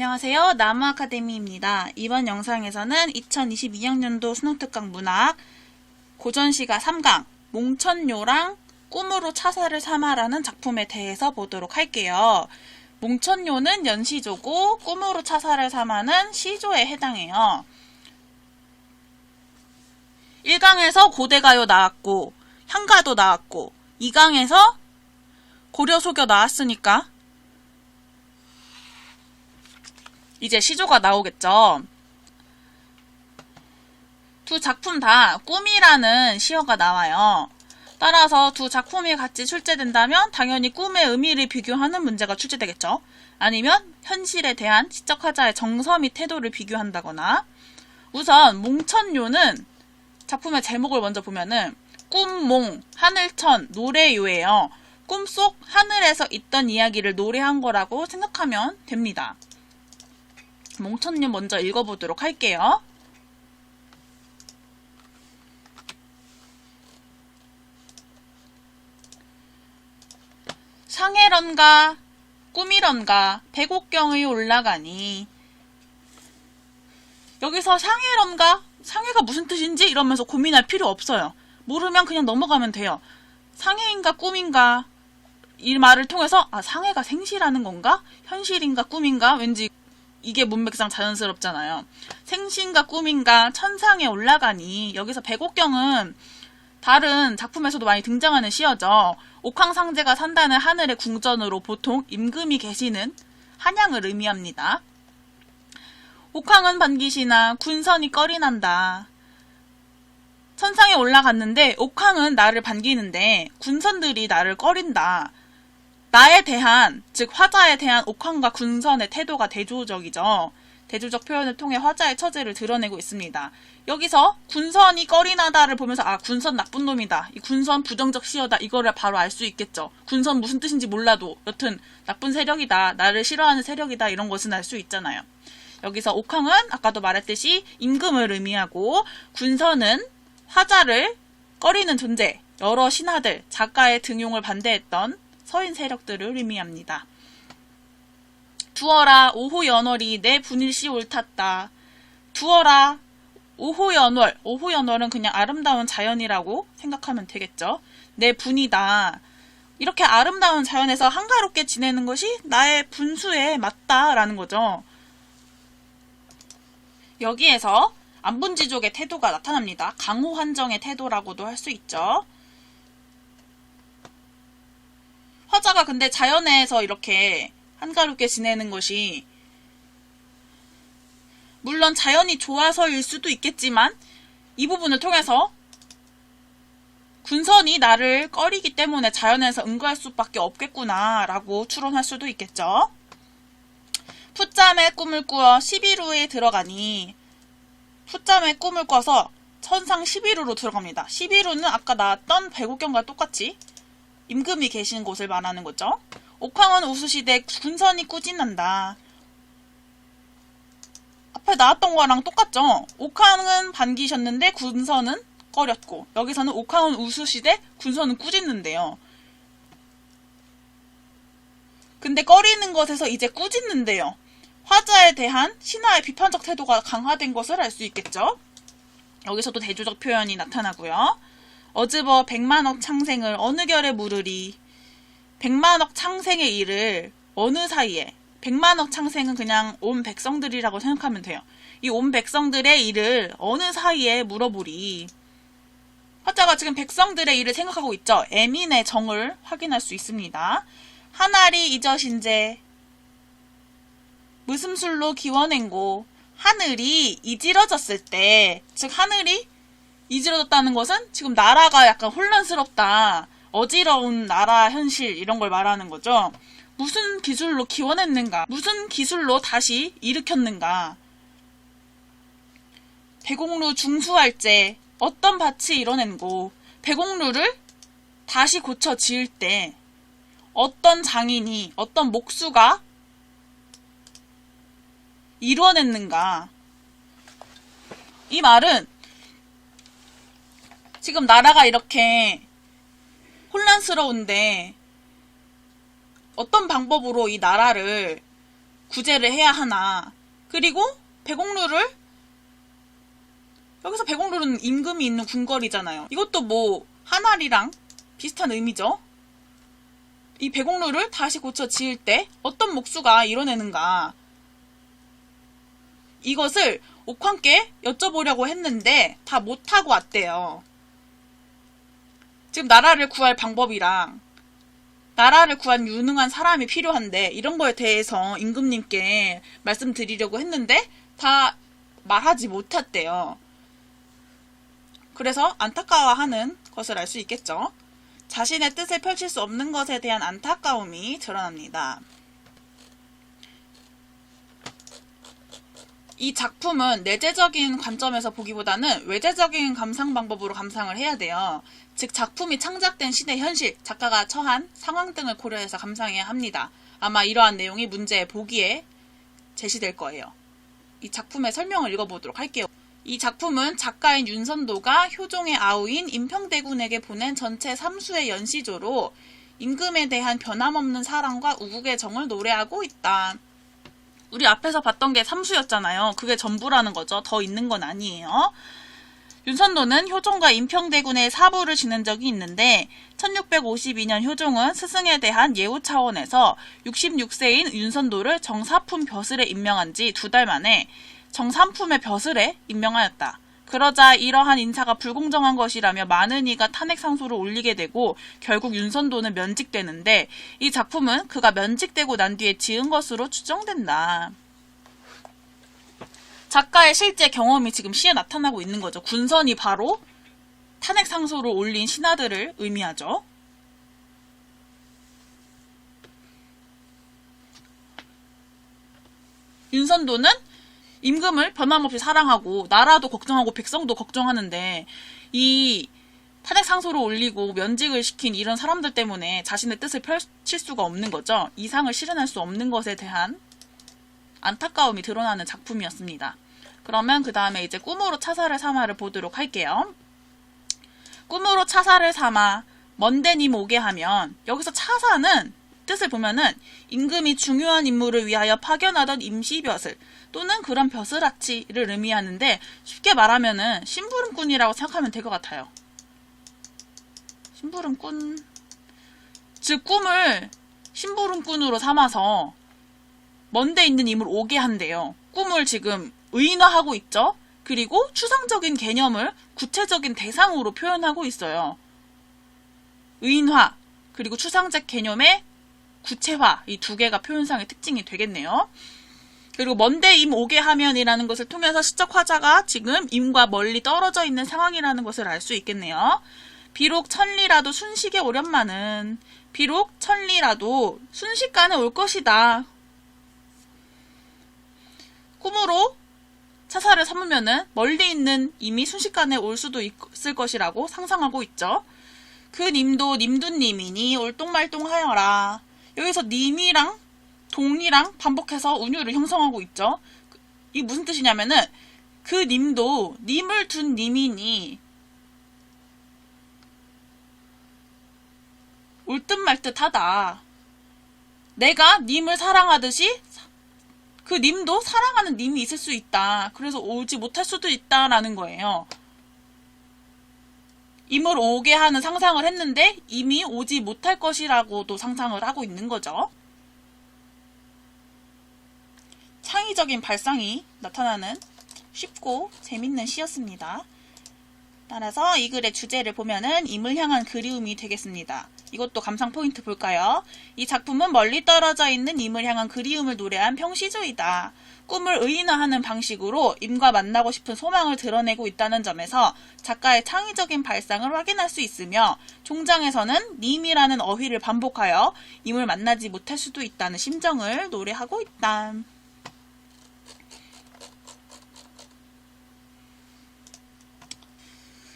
안녕하세요. 나무아카데미입니다. 이번 영상에서는 2022학년도 수능특강 문학 고전시가 3강 몽천요랑 꿈으로 차사를 삼아라는 작품에 대해서 보도록 할게요. 몽천요는 연시조고 꿈으로 차사를 삼아는 시조에 해당해요. 1강에서 고대가요 나왔고 향가도 나왔고 2강에서 고려소교 나왔으니까 이제 시조가 나오겠죠. 두 작품 다 꿈이라는 시어가 나와요. 따라서 두 작품이 같이 출제된다면 당연히 꿈의 의미를 비교하는 문제가 출제되겠죠. 아니면 현실에 대한 시적화자의 정서 및 태도를 비교한다거나. 우선 몽천요는 작품의 제목을 먼저 보면은 꿈몽, 하늘천, 노래요예요. 꿈속 하늘에서 있던 이야기를 노래한 거라고 생각하면 됩니다. 몽천요 먼저 읽어보도록 할게요. 상해런가 꿈이런가 백옥경의 올라가니. 여기서 상해런가? 상해가 무슨 뜻인지 이러면서 고민할 필요 없어요. 모르면 그냥 넘어가면 돼요. 상해인가 꿈인가 이 말을 통해서 상해가 생시라는 건가? 현실인가 꿈인가? 왠지 이게 문맥상 자연스럽잖아요. 생신가 꿈인가 천상에 올라가니. 여기서 백옥경은 다른 작품에서도 많이 등장하는 시어죠. 옥황상제가 산다는 하늘의 궁전으로 보통 임금이 계시는 한양을 의미합니다. 옥황은 반기시나 군선이 꺼리 난다. 천상에 올라갔는데 옥황은 나를 반기는데 군선들이 나를 꺼린다. 나에 대한, 즉 화자에 대한 옥황과 군선의 태도가 대조적이죠. 대조적 표현을 통해 화자의 처지를 드러내고 있습니다. 여기서 군선이 꺼리나다를 보면서 군선 나쁜 놈이다. 이 군선 부정적 시어다. 이거를 바로 알 수 있겠죠. 군선 무슨 뜻인지 몰라도 여튼 나쁜 세력이다. 나를 싫어하는 세력이다. 이런 것은 알 수 있잖아요. 여기서 옥황은 아까도 말했듯이 임금을 의미하고 군선은 화자를 꺼리는 존재, 여러 신하들, 작가의 등용을 반대했던 서인 세력들을 의미합니다. 두어라 오호연월이 내 분일시 옳았다. 두어라 오호연월. 오호연월은 그냥 아름다운 자연이라고 생각하면 되겠죠. 내 분이다. 이렇게 아름다운 자연에서 한가롭게 지내는 것이 나의 분수에 맞다라는 거죠. 여기에서 안분지족의 태도가 나타납니다. 강호한정의 태도라고도 할 수 있죠. 화자가 근데 자연에서 이렇게 한가롭게 지내는 것이 물론 자연이 좋아서일 수도 있겠지만 이 부분을 통해서 군선이 나를 꺼리기 때문에 자연에서 응거할 수밖에 없겠구나 라고 추론할 수도 있겠죠. 풋잠에 꿈을 꾸어 11호에 들어가니. 풋잠에 꿈을 꿔서 천상 11호로 들어갑니다. 11호는 아까 나왔던 백옥경과 똑같이 임금이 계신 곳을 말하는 거죠. 옥황은 우수시대 군선이 꾸짖는다. 앞에 나왔던 거랑 똑같죠. 옥황은 반기셨는데 군선은 꺼렸고, 여기서는 옥황은 우수시대 군선은 꾸짖는데요. 근데 꺼리는 것에서 이제 꾸짖는데요. 화자에 대한 신하의 비판적 태도가 강화된 것을 알 수 있겠죠. 여기서도 대조적 표현이 나타나고요. 어즈버 백만억 창생을 어느 결에 물으리. 백만억 창생의 일을 어느 사이에. 백만억 창생은 그냥 온 백성들이라고 생각하면 돼요. 이 온 백성들의 일을 어느 사이에 물어보리. 화자가 지금 백성들의 일을 생각하고 있죠. 애민의 정을 확인할 수 있습니다. 하나리 이저신제 무슴술로 기원행고. 하늘이 이지러졌을 때, 즉 하늘이 이지러졌다는 것은 지금 나라가 약간 혼란스럽다. 어지러운 나라 현실 이런 걸 말하는 거죠. 무슨 기술로 기원했는가? 무슨 기술로 다시 일으켰는가? 백옥루 중수할제 어떤 밭이 이뤄낸고. 백옥루를 다시 고쳐 지을 때 어떤 장인이, 어떤 목수가 이뤄냈는가? 이 말은 지금 나라가 이렇게 혼란스러운데 어떤 방법으로 이 나라를 구제를 해야 하나. 그리고 백옥루를, 여기서 백옥루는 임금이 있는 궁궐이잖아요. 이것도 뭐 한알이랑 비슷한 의미죠. 이 백옥루를 다시 고쳐 지을 때 어떤 목수가 이뤄내는가, 이것을 옥황께 여쭤보려고 했는데 다 못하고 왔대요. 지금 나라를 구할 방법이랑 나라를 구한 유능한 사람이 필요한데 이런 거에 대해서 임금님께 말씀드리려고 했는데 다 말하지 못했대요. 그래서 안타까워하는 것을 알 수 있겠죠. 자신의 뜻을 펼칠 수 없는 것에 대한 안타까움이 드러납니다. 이 작품은 내재적인 관점에서 보기보다는 외재적인 감상 방법으로 감상을 해야 돼요. 즉 작품이 창작된 시대 현실, 작가가 처한 상황 등을 고려해서 감상해야 합니다. 아마 이러한 내용이 문제의 보기에 제시될 거예요. 이 작품의 설명을 읽어보도록 할게요. 이 작품은 작가인 윤선도가 효종의 아우인 임평대군에게 보낸 전체 3수의 연시조로 임금에 대한 변함없는 사랑과 우국의 정을 노래하고 있다. 우리 앞에서 봤던 게 3수였잖아요. 그게 전부라는 거죠. 더 있는 건 아니에요. 윤선도는 효종과 임평대군의 사부를 지낸 적이 있는데 1652년 효종은 스승에 대한 예우 차원에서 66세인 윤선도를 정사품 벼슬에 임명한 지 2달 만에 정삼품의 벼슬에 임명하였다. 그러자 이러한 인사가 불공정한 것이라며 많은 이가 탄핵 상소를 올리게 되고 결국 윤선도는 면직되는데 이 작품은 그가 면직되고 난 뒤에 지은 것으로 추정된다. 작가의 실제 경험이 지금 시에 나타나고 있는 거죠. 군선이 바로 탄핵 상소를 올린 신하들을 의미하죠. 윤선도는 임금을 변함없이 사랑하고 나라도 걱정하고 백성도 걱정하는데 이 탄핵 상소를 올리고 면직을 시킨 이런 사람들 때문에 자신의 뜻을 펼칠 수가 없는 거죠. 이상을 실현할 수 없는 것에 대한 안타까움이 드러나는 작품이었습니다. 그러면 그 다음에 이제 꿈으로 차사를 삼아를 보도록 할게요. 꿈으로 차사를 삼아 먼 데 님 오게 하면, 여기서 차사는 뜻을 보면은 임금이 중요한 임무를 위하여 파견하던 임시벼슬 또는 그런 벼슬아치를 의미하는데 쉽게 말하면은 심부름꾼이라고 생각하면 될 것 같아요. 심부름꾼, 즉 꿈을 심부름꾼으로 삼아서 먼데 있는 임을 오게 한대요. 꿈을 지금 의인화하고 있죠. 그리고 추상적인 개념을 구체적인 대상으로 표현하고 있어요. 의인화 그리고 추상적 개념의 구체화, 이 두 개가 표현상의 특징이 되겠네요. 그리고 먼데 임 오게 하면이라는 것을 통해서 시적 화자가 지금 임과 멀리 떨어져 있는 상황이라는 것을 알 수 있겠네요. 비록 천리라도 순식에 오련마는, 비록 천리라도 순식간에 올 것이다. 꿈으로 차사를 삼으면은 멀리 있는 임이 순식간에 올 수도 있을 것이라고 상상하고 있죠. 그 님도 님두님이니 올똥말똥하여라. 여기서 님이랑 동이랑 반복해서 운율을 형성하고 있죠. 이게 무슨 뜻이냐면은 그 님도 님을 둔 님이니 올 듯 말 듯하다. 내가 님을 사랑하듯이 그 님도 사랑하는 님이 있을 수 있다. 그래서 오지 못할 수도 있다라는 거예요. 임을 오게 하는 상상을 했는데 임이 오지 못할 것이라고도 상상을 하고 있는 거죠. 창의적인 발상이 나타나는 쉽고 재밌는 시였습니다. 따라서 이 글의 주제를 보면은 임을 향한 그리움이 되겠습니다. 이것도 감상 포인트 볼까요? 이 작품은 멀리 떨어져 있는 임을 향한 그리움을 노래한 평시조이다. 꿈을 의인화하는 방식으로 임과 만나고 싶은 소망을 드러내고 있다는 점에서 작가의 창의적인 발상을 확인할 수 있으며, 종장에서는 님이라는 어휘를 반복하여 임을 만나지 못할 수도 있다는 심정을 노래하고 있다.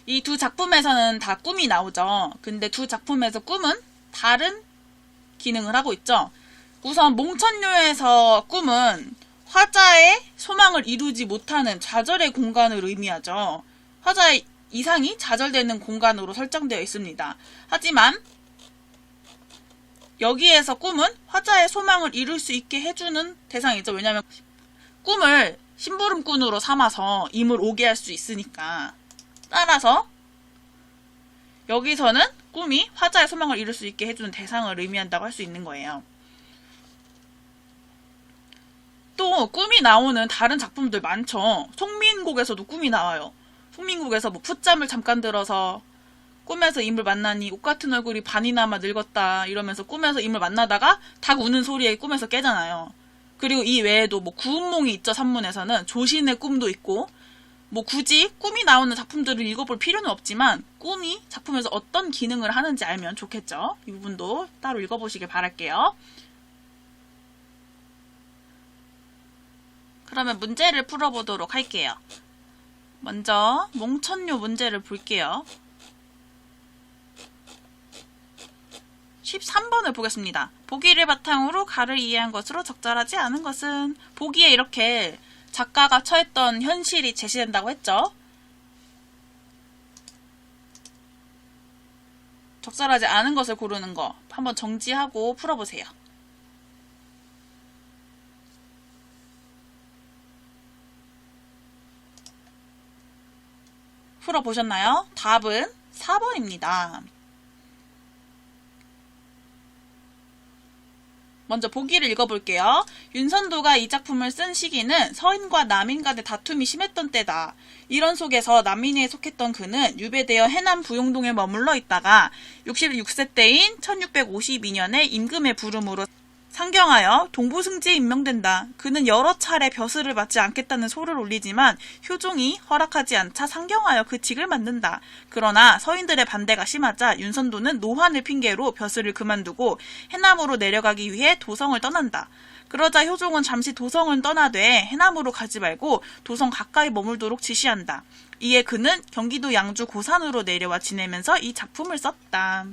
이 두 작품에서는 다 꿈이 나오죠. 근데 두 작품에서 꿈은 다른 기능을 하고 있죠. 우선 몽천묘에서 꿈은 화자의 소망을 이루지 못하는 좌절의 공간을 의미하죠. 화자의 이상이 좌절되는 공간으로 설정되어 있습니다. 하지만 여기에서 꿈은 화자의 소망을 이룰 수 있게 해주는 대상이죠. 왜냐하면 꿈을 심부름꾼으로 삼아서 임을 오게 할 수 있으니까. 따라서 여기서는 꿈이 화자의 소망을 이룰 수 있게 해주는 대상을 의미한다고 할 수 있는 거예요. 또 꿈이 나오는 다른 작품들 많죠. 송민곡에서도 꿈이 나와요. 송민곡에서 뭐 풋잠을 잠깐 들어서 꿈에서 임을 만나니 옷 같은 얼굴이 반이나마 늙었다 이러면서 꿈에서 임을 만나다가 닭 우는 소리에 꿈에서 깨잖아요. 그리고 이 외에도 뭐 구운몽이 있죠. 산문에서는 조신의 꿈도 있고, 뭐 굳이 꿈이 나오는 작품들을 읽어볼 필요는 없지만 꿈이 작품에서 어떤 기능을 하는지 알면 좋겠죠. 이 부분도 따로 읽어보시길 바랄게요. 그러면 문제를 풀어보도록 할게요. 먼저 몽천요 문제를 볼게요. 13번을 보겠습니다. 보기를 바탕으로 가를 이해한 것으로 적절하지 않은 것은, 보기에 이렇게 작가가 처했던 현실이 제시된다고 했죠. 적절하지 않은 것을 고르는 거 한번 정지하고 풀어보세요. 풀어보셨나요? 답은 4번입니다. 먼저 보기를 읽어볼게요. 윤선도가 이 작품을 쓴 시기는 서인과 남인 간의 다툼이 심했던 때다. 이런 속에서 남인에 속했던 그는 유배되어 해남 부용동에 머물러 있다가 66세 때인 1652년에 임금의 부름으로 상경하여 동부승지에 임명된다. 그는 여러 차례 벼슬을 받지 않겠다는 소를 올리지만 효종이 허락하지 않자 상경하여 그 직을 맡는다. 그러나 서인들의 반대가 심하자 윤선도는 노환을 핑계로 벼슬을 그만두고 해남으로 내려가기 위해 도성을 떠난다. 그러자 효종은 잠시 도성을 떠나되 해남으로 가지 말고 도성 가까이 머물도록 지시한다. 이에 그는 경기도 양주 고산으로 내려와 지내면서 이 작품을 썼다.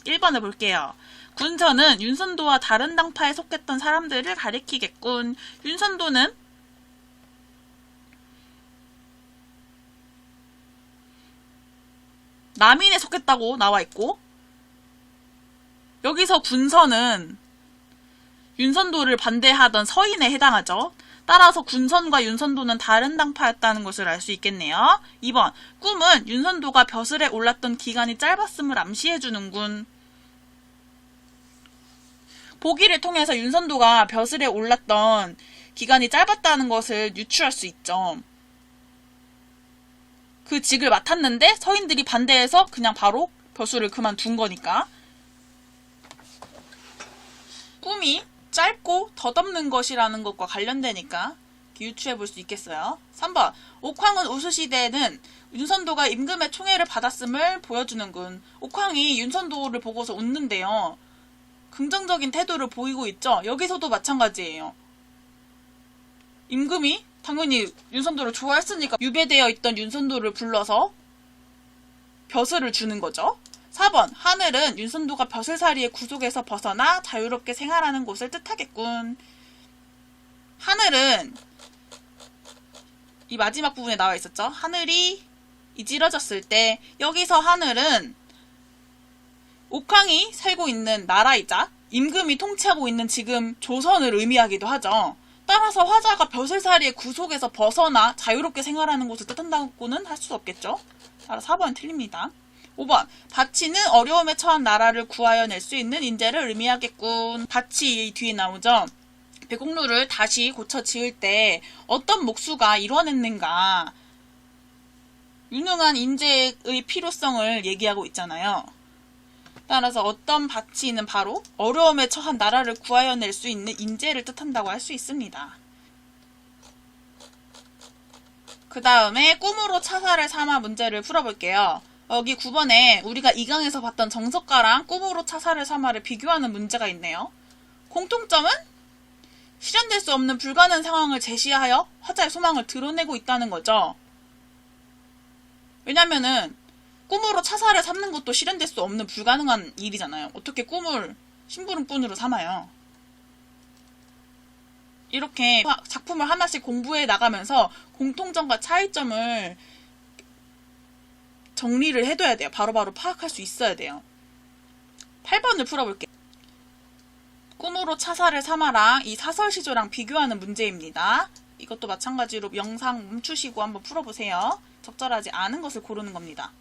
1번을 볼게요. 군서는 윤선도와 다른 당파에 속했던 사람들을 가리키겠군. 윤선도는 남인에 속했다고 나와 있고, 여기서 군서는 윤선도를 반대하던 서인에 해당하죠. 따라서 군선과 윤선도는 다른 당파였다는 것을 알 수 있겠네요. 2번, 꿈은 윤선도가 벼슬에 올랐던 기간이 짧았음을 암시해주는군. 보기를 통해서 윤선도가 벼슬에 올랐던 기간이 짧았다는 것을 유추할 수 있죠. 그 직을 맡았는데 서인들이 반대해서 그냥 바로 벼슬을 그만둔 거니까. 꿈이 짧고 덧없는 것이라는 것과 관련되니까 유추해 볼 수 있겠어요. 3번, 옥황은 우수시대에는 윤선도가 임금의 총애를 받았음을 보여주는군. 옥황이 윤선도를 보고서 웃는데요. 긍정적인 태도를 보이고 있죠. 여기서도 마찬가지예요. 임금이 당연히 윤선도를 좋아했으니까 유배되어 있던 윤선도를 불러서 벼슬을 주는 거죠. 4번, 하늘은 윤선도가 벼슬살이의 구속에서 벗어나 자유롭게 생활하는 곳을 뜻하겠군. 하늘은 이 마지막 부분에 나와 있었죠. 하늘이 이지러졌을 때, 여기서 하늘은 옥황이 살고 있는 나라이자 임금이 통치하고 있는 지금 조선을 의미하기도 하죠. 따라서 화자가 벼슬살이의 구속에서 벗어나 자유롭게 생활하는 것을 뜻한다고는 할 수 없겠죠. 따라서 4번은 틀립니다. 5번, 바치는 어려움에 처한 나라를 구하여 낼 수 있는 인재를 의미하겠군. 바치 뒤에 나오죠. 배곡루를 다시 고쳐 지을 때 어떤 목수가 이뤄냈는가, 유능한 인재의 필요성을 얘기하고 있잖아요. 따라서 어떤 바치는 바로 어려움에 처한 나라를 구하여 낼 수 있는 인재를 뜻한다고 할 수 있습니다. 그 다음에 꿈으로 차사를 삼아 문제를 풀어볼게요. 여기 9번에 우리가 2강에서 봤던 정석가랑 꿈으로 차사를 삼아를 비교하는 문제가 있네요. 공통점은 실현될 수 없는 불가능한 상황을 제시하여 화자의 소망을 드러내고 있다는 거죠. 왜냐면은 꿈으로 차사를 삼는 것도 실현될 수 없는 불가능한 일이잖아요. 어떻게 꿈을 심부름꾼으로 삼아요. 이렇게 작품을 하나씩 공부해 나가면서 공통점과 차이점을 정리를 해둬야 돼요. 바로바로 파악할 수 있어야 돼요. 8번을 풀어볼게요. 꿈으로 차사를 삼아랑 이 사설시조랑 비교하는 문제입니다. 이것도 마찬가지로 영상 멈추시고 한번 풀어보세요. 적절하지 않은 것을 고르는 겁니다.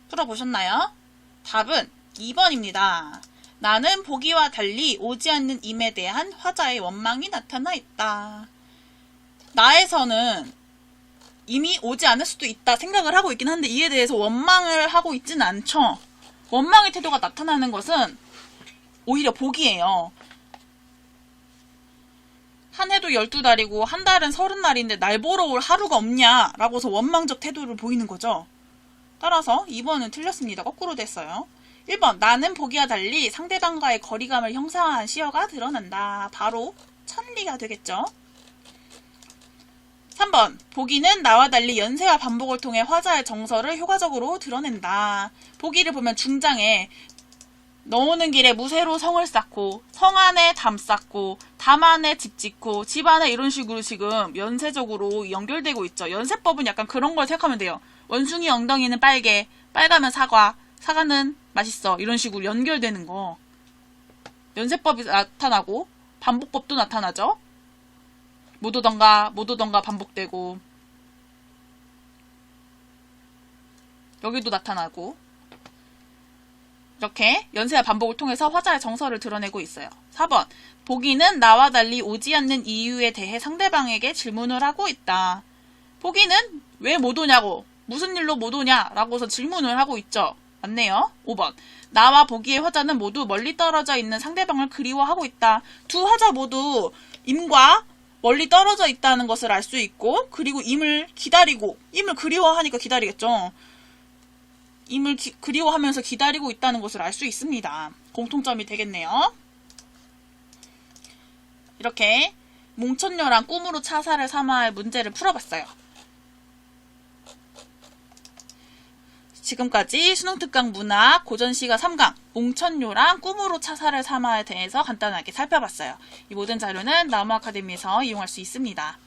풀어보셨나요? 답은 2번입니다. 나는 보기와 달리 오지 않는 임에 대한 화자의 원망이 나타나 있다. 나에서는 이미 오지 않을 수도 있다 생각을 하고 있긴 한데 이에 대해서 원망을 하고 있지는 않죠. 원망의 태도가 나타나는 것은 오히려 복이에요. 한 해도 12달이고 한 달은 30날인데 날 보러 올 하루가 없냐 라고서 원망적 태도를 보이는 거죠. 따라서 2번은 틀렸습니다. 거꾸로 됐어요. 1번 나는 보기와 달리 상대방과의 거리감을 형성한 시어가 드러난다. 바로 천리가 되겠죠. 3번 보기는 나와 달리 연세와 반복을 통해 화자의 정서를 효과적으로 드러낸다. 보기를 보면 중장에 넣오는 길에 무쇠로 성을 쌓고 성 안에 담 쌓고 담 안에 집 짓고 집 안에 이런 식으로 지금 연쇄적으로 연결되고 있죠. 연세법은 약간 그런 걸 생각하면 돼요. 원숭이 엉덩이는 빨개, 빨가면 사과, 사과는 맛있어 이런 식으로 연결되는 거. 연세법이 나타나고 반복법도 나타나죠. 못 오던가 반복되고 여기도 나타나고 이렇게 연세와 반복을 통해서 화자의 정서를 드러내고 있어요. 4번 보기는 나와 달리 오지 않는 이유에 대해 상대방에게 질문을 하고 있다. 보기는 왜 못 오냐고 무슨 일로 못 오냐라고서 질문을 하고 있죠. 맞네요. 5번 나와 보기의 화자는 모두 멀리 떨어져 있는 상대방을 그리워하고 있다. 두 화자 모두 임과 멀리 떨어져 있다는 것을 알 수 있고 그리고 임을 기다리고 임을 그리워하니까 기다리겠죠. 임을 그리워하면서 기다리고 있다는 것을 알 수 있습니다. 공통점이 되겠네요. 이렇게 몽천녀랑 꿈으로 차사를 삼아의 문제를 풀어봤어요. 지금까지 수능특강 문학 고전시가 3강 몽천녀랑 꿈으로 차사를 삼아에 대해서 간단하게 살펴봤어요. 이 모든 자료는 나무아카데미에서 이용할 수 있습니다.